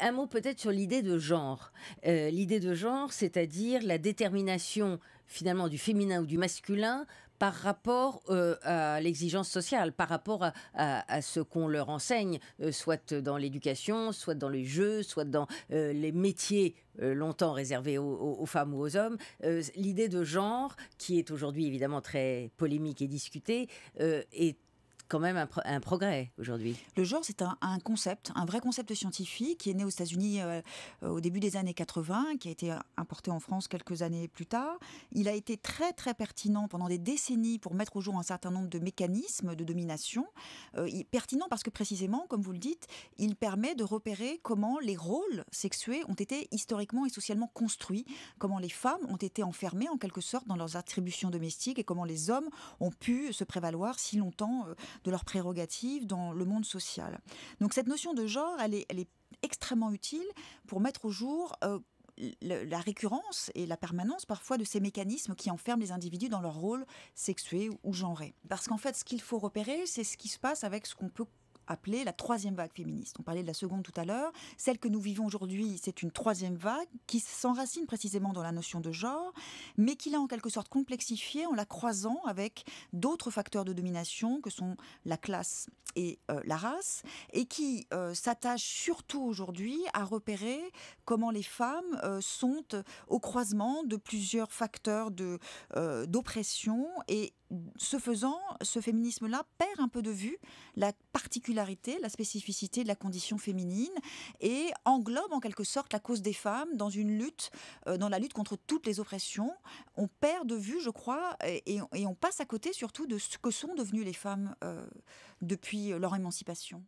Un mot peut-être sur l'idée de genre. L'idée de genre, c'est-à-dire la détermination finalement du féminin ou du masculin par rapport, à l'exigence sociale, par rapport à ce qu'on leur enseigne, soit dans l'éducation, soit dans les jeux, soit dans, les métiers, longtemps réservés aux femmes ou aux hommes. L'idée de genre, qui est aujourd'hui évidemment très polémique et discutée, est quand même un progrès aujourd'hui. Le genre, c'est un concept, un vrai concept scientifique qui est né aux États-Unis au début des années 80, qui a été importé en France quelques années plus tard. Il a été très très pertinent pendant des décennies pour mettre au jour un certain nombre de mécanismes de domination. Pertinent parce que précisément, comme vous le dites, il permet de repérer comment les rôles sexués ont été historiquement et socialement construits, comment les femmes ont été enfermées en quelque sorte dans leurs attributions domestiques et comment les hommes ont pu se prévaloir si longtemps de leurs prérogatives dans le monde social. Donc cette notion de genre, elle est extrêmement utile pour mettre au jour la récurrence et la permanence parfois de ces mécanismes qui enferment les individus dans leur rôle sexué ou genré. Parce qu'en fait, ce qu'il faut repérer, c'est ce qui se passe avec ce qu'on peut appeler la troisième vague féministe. On parlait de la seconde tout à l'heure. Celle que nous vivons aujourd'hui, c'est une troisième vague qui s'enracine précisément dans la notion de genre, mais qui l'a en quelque sorte complexifiée en la croisant avec d'autres facteurs de domination que sont la classe et la race, et qui s'attache surtout aujourd'hui à repérer comment les femmes sont au croisement de plusieurs facteurs d'oppression et ce faisant, ce féminisme-là perd un peu de vue la particularité, la spécificité de la condition féminine et englobe en quelque sorte la cause des femmes dans une lutte, dans la lutte contre toutes les oppressions. On perd de vue, je crois, et on passe à côté surtout de ce que sont devenues les femmes depuis leur émancipation.